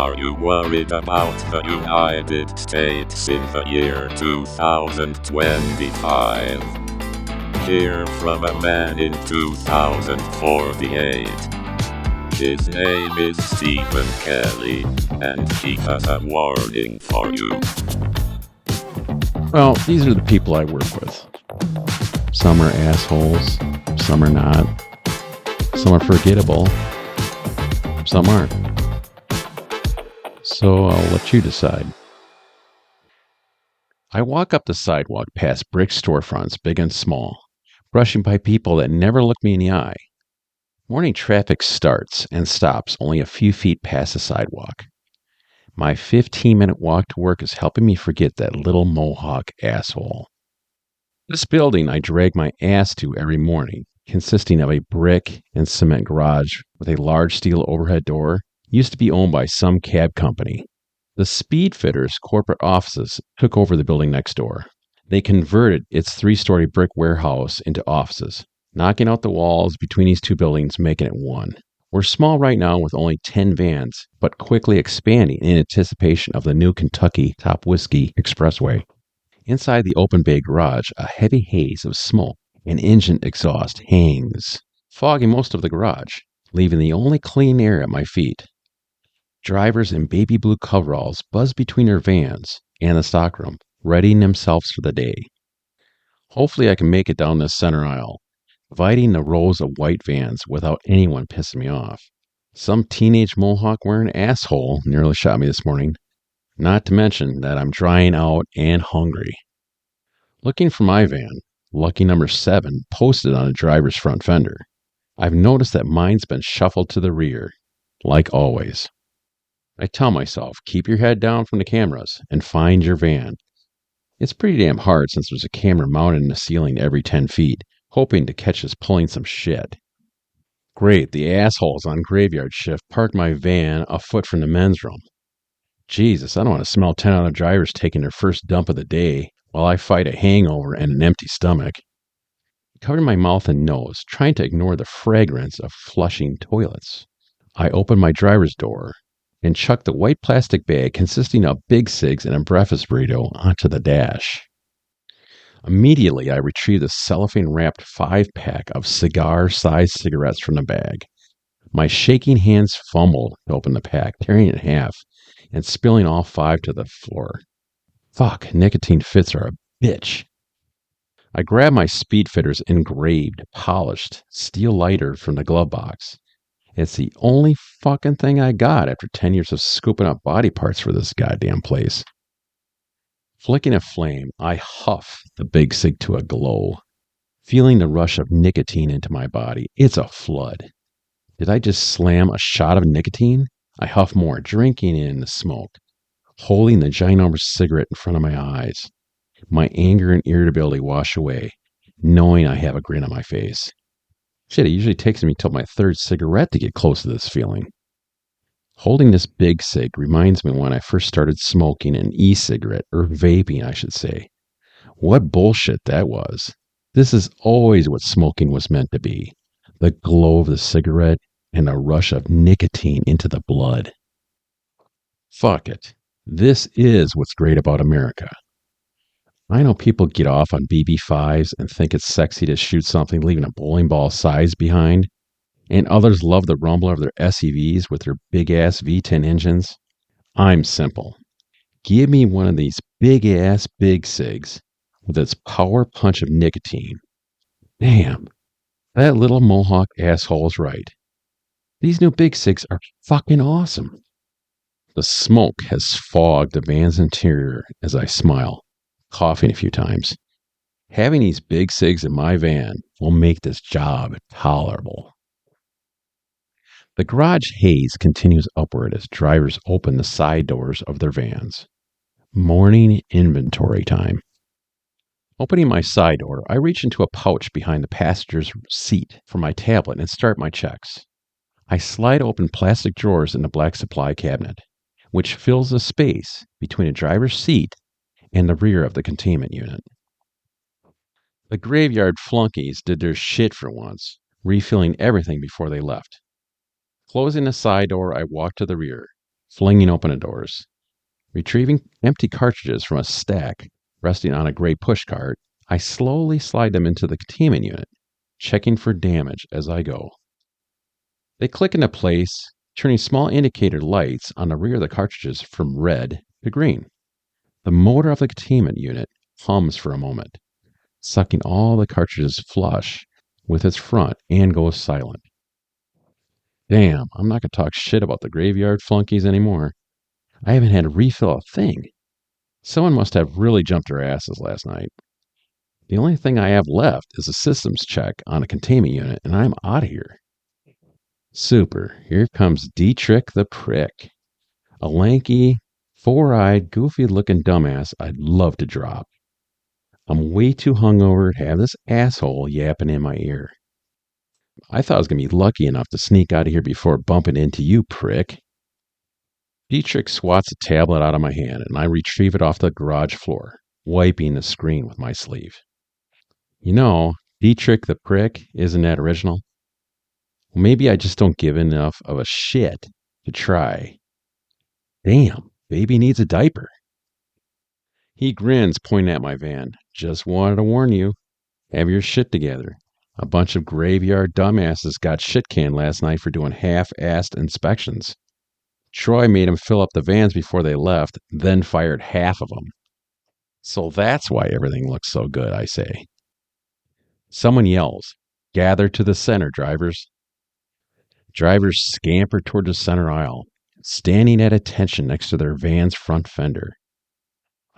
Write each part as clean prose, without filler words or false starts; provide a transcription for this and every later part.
Are you worried about the United States in the year 2025? Hear from a man in 2048. His name is Stephen Kelly, and he has a warning for you. Well, these are the people I work with. Some are assholes, some are not. Some are forgettable, some aren't. So I'll let you decide. I walk up the sidewalk past brick storefronts, big and small, brushing by people that never look me in the eye. Morning traffic starts and stops only a few feet past the sidewalk. My 15-minute walk to work is helping me forget that little Mohawk asshole. This building I drag my ass to every morning, consisting of a brick and cement garage with a large steel overhead door, used to be owned by some cab company. The Speedfitters corporate offices took over the building next door. They converted its 3-story brick warehouse into offices, knocking out the walls between these two buildings, making it one. We're small right now with only 10 vans, but quickly expanding in anticipation of the new Kentucky Top Whiskey Expressway. Inside the open bay garage, a heavy haze of smoke and engine exhaust hangs, fogging most of the garage, leaving the only clean air at my feet. Drivers in baby blue coveralls buzz between their vans and the stockroom, readying themselves for the day. Hopefully I can make it down this center aisle, dividing the rows of white vans without anyone pissing me off. Some teenage Mohawk-wearing asshole nearly shot me this morning, not to mention that I'm drying out and hungry. Looking for my van, lucky number 7 posted on the driver's front fender. I've noticed that mine's been shuffled to the rear, like always. I tell myself, keep your head down from the cameras and find your van. It's pretty damn hard since there's a camera mounted in the ceiling every 10 feet, hoping to catch us pulling some shit. Great, the assholes on graveyard shift parked my van a foot from the men's room. Jesus, I don't want to smell 10 other drivers taking their first dump of the day while I fight a hangover and an empty stomach. Covering my mouth and nose, trying to ignore the fragrance of flushing toilets. I open my driver's door and chuck the white plastic bag consisting of Big Cigs and a breakfast burrito onto the dash. Immediately, I retrieve the cellophane-wrapped 5-pack of cigar-sized cigarettes from the bag. My shaking hands fumble to open the pack, tearing it in half and spilling all 5 to the floor. Fuck, nicotine fits are a bitch. I grab my Speedfitter's engraved, polished steel lighter from the glove box. It's the only fucking thing I got after 10 years of scooping up body parts for this goddamn place. Flicking a flame, I huff the Big Cig to a glow. Feeling the rush of nicotine into my body, it's a flood. Did I just slam a shot of nicotine? I huff more, drinking in the smoke, holding the ginormous cigarette in front of my eyes. My anger and irritability wash away, knowing I have a grin on my face. Shit, it usually takes me till my 3rd cigarette to get close to this feeling. Holding this Big Cig reminds me when I first started smoking an e-cigarette, or vaping, I should say. What bullshit that was. This is always what smoking was meant to be. The glow of the cigarette and a rush of nicotine into the blood. Fuck it. This is what's great about America. I know people get off on BB5s and think it's sexy to shoot something leaving a bowling ball size behind, and others love the rumble of their SUVs with their big-ass V10 engines. I'm simple. Give me one of these big-ass Big Cigs with its power punch of nicotine. Damn, that little Mohawk asshole's right. These new Big Cigs are fucking awesome. The smoke has fogged the van's interior as I smile, coughing a few times. Having these Big Cigs in my van will make this job tolerable. The garage haze continues upward as drivers open the side doors of their vans. Morning inventory time. Opening my side door, I reach into a pouch behind the passenger's seat for my tablet and start my checks. I slide open plastic drawers in the black supply cabinet, which fills the space between a driver's seat and the rear of the containment unit. The graveyard flunkies did their shit for once, refilling everything before they left. Closing the side door, I walk to the rear, flinging open the doors. Retrieving empty cartridges from a stack resting on a gray pushcart, I slowly slide them into the containment unit, checking for damage as I go. They click into place, turning small indicator lights on the rear of the cartridges from red to green. The motor of the containment unit hums for a moment, sucking all the cartridges flush with its front and goes silent. Damn, I'm not going to talk shit about the graveyard flunkies anymore. I haven't had to refill a thing. Someone must have really jumped their asses last night. The only thing I have left is a systems check on a containment unit, and I'm out of here. Super. Here comes Dietrich the Prick. A lanky, four-eyed, goofy-looking dumbass I'd love to drop. I'm way too hungover to have this asshole yapping in my ear. I thought I was going to be lucky enough to sneak out of here before bumping into you, prick. Dietrich swats a tablet out of my hand, and I retrieve it off the garage floor, wiping the screen with my sleeve. You know, Dietrich the Prick, isn't that original? Well, maybe I just don't give enough of a shit to try. Damn, baby needs a diaper. He grins, pointing at my van. Just wanted to warn you. Have your shit together. A bunch of graveyard dumbasses got shit canned last night for doing half-assed inspections. Troy made them fill up the vans before they left, then fired half of them. So that's why everything looks so good, I say. Someone yells, "Gather to the center, drivers." Drivers scamper toward the center aisle, standing at attention next to their van's front fender.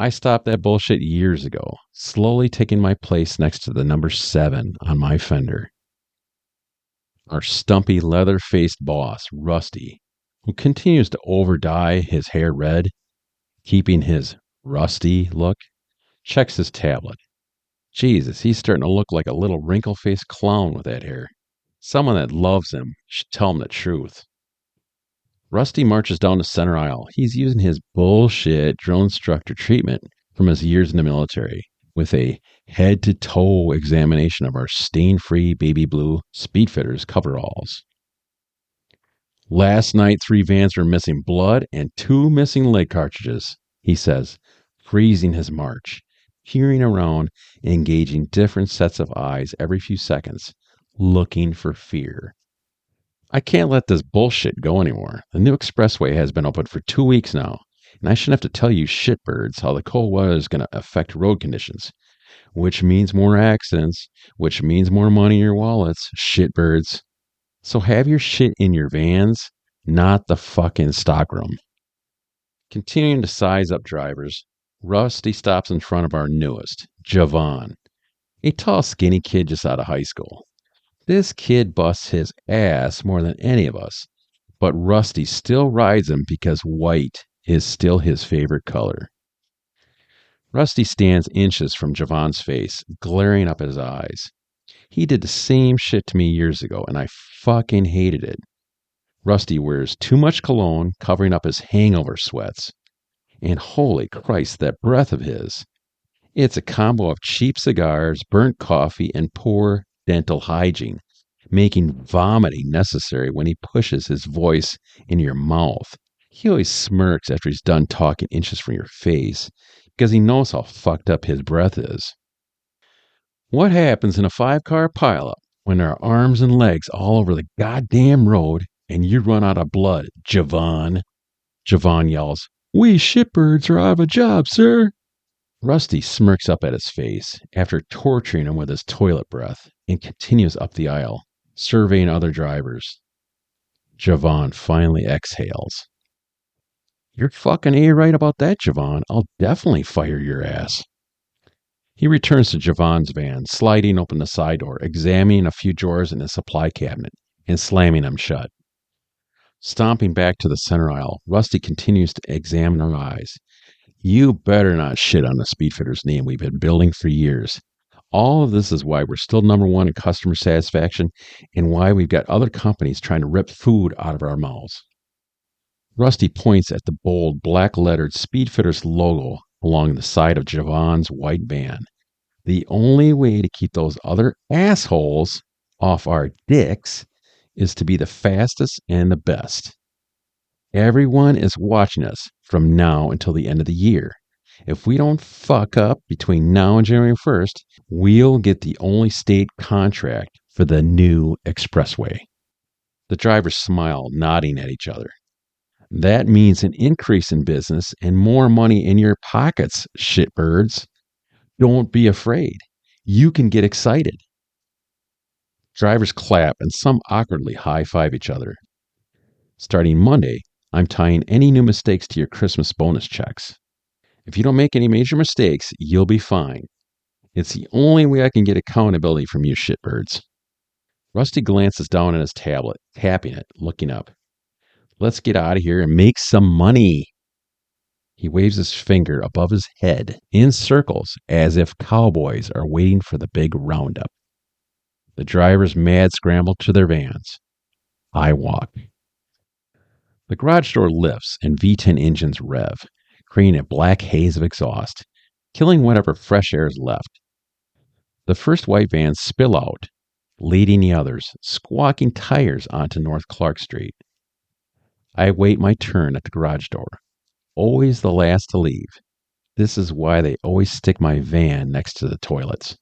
I stopped that bullshit years ago, slowly taking my place next to the number 7 on my fender. Our stumpy, leather-faced boss, Rusty, who continues to overdye his hair red, keeping his rusty look, checks his tablet. Jesus, he's starting to look like a little wrinkle-faced clown with that hair. Someone that loves him should tell him the truth. Rusty marches down the center aisle. He's using his bullshit drone instructor treatment from his years in the military with a head-to-toe examination of our stain-free baby blue Speedfitters coveralls. Last night, 3 vans were missing blood and 2 missing leg cartridges, he says, freezing his march, peering around, engaging different sets of eyes every few seconds, looking for fear. I can't let this bullshit go anymore. The new expressway has been open for 2 weeks now, and I shouldn't have to tell you shitbirds how the cold weather is going to affect road conditions, which means more accidents, which means more money in your wallets, shitbirds. So have your shit in your vans, not the fucking stockroom. Continuing to size up drivers, Rusty stops in front of our newest, Javon, a tall, skinny kid just out of high school. This kid busts his ass more than any of us, but Rusty still rides him because white is still his favorite color. Rusty stands inches from Javon's face, glaring up at his eyes. He did the same shit to me years ago, and I fucking hated it. Rusty wears too much cologne, covering up his hangover sweats. And holy Christ, that breath of his. It's a combo of cheap cigars, burnt coffee, and poor dental hygiene, making vomiting necessary when he pushes his voice in your mouth. He always smirks after he's done talking inches from your face, because he knows how fucked up his breath is. What happens in a 5-car pileup when there are arms and legs all over the goddamn road and you run out of blood, Javon? Javon yells, "We shitbirds are out of a job, sir." Rusty smirks up at his face after torturing him with his toilet breath and continues up the aisle, surveying other drivers. Javon finally exhales. "You're fucking A-right about that, Javon. I'll definitely fire your ass." He returns to Javon's van, sliding open the side door, examining a few drawers in his supply cabinet, and slamming them shut. Stomping back to the center aisle, Rusty continues to examine our eyes. You better not shit on the Speedfitters name we've been building for years. All of this is why we're still number 1 in customer satisfaction and why we've got other companies trying to rip food out of our mouths. Rusty points at the bold, black-lettered Speedfitters logo along the side of Javon's white van. The only way to keep those other assholes off our dicks is to be the fastest and the best. Everyone is watching us from now until the end of the year. If we don't fuck up between now and January 1st, we'll get the only state contract for the new expressway. The drivers smile, nodding at each other. That means an increase in business and more money in your pockets, shitbirds. Don't be afraid. You can get excited. Drivers clap and some awkwardly high five each other. Starting Monday, I'm tying any new mistakes to your Christmas bonus checks. If you don't make any major mistakes, you'll be fine. It's the only way I can get accountability from you shitbirds. Rusty glances down at his tablet, tapping it, looking up. Let's get out of here and make some money. He waves his finger above his head in circles as if cowboys are waiting for the big roundup. The drivers mad scramble to their vans. I walk. The garage door lifts and V10 engines rev, creating a black haze of exhaust, killing whatever fresh air is left. The first white vans spill out, leading the others, squawking tires onto North Clark Street. I wait my turn at the garage door, always the last to leave. This is why they always stick my van next to the toilets.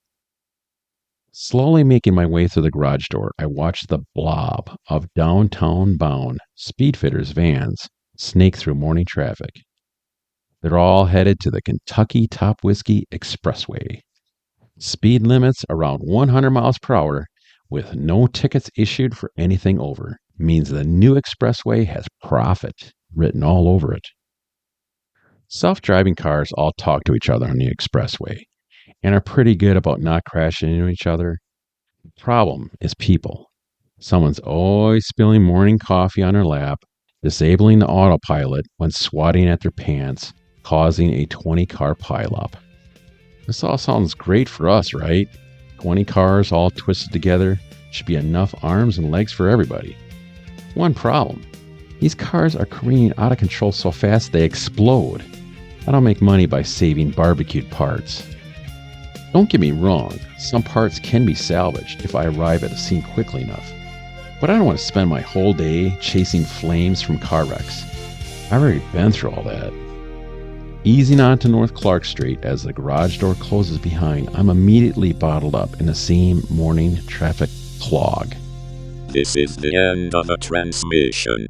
Slowly making my way through the garage door, I watch the blob of downtown-bound Speedfitters vans snake through morning traffic. They're all headed to the Kentucky Top Whiskey Expressway. Speed limits around 100 miles per hour with no tickets issued for anything over means the new expressway has profit written all over it. Self-driving cars all talk to each other on the expressway and are pretty good about not crashing into each other. The problem is people. Someone's always spilling morning coffee on their lap, disabling the autopilot when swatting at their pants, causing a 20-car pileup. This all sounds great for us, right? 20 cars all twisted together should be enough arms and legs for everybody. One problem. These cars are careening out of control so fast they explode. I don't make money by saving barbecued parts. Don't get me wrong, some parts can be salvaged if I arrive at a scene quickly enough. But I don't want to spend my whole day chasing flames from car wrecks. I've already been through all that. Easing onto North Clark Street as the garage door closes behind, I'm immediately bottled up in the same morning traffic clog. This is the end of the transmission.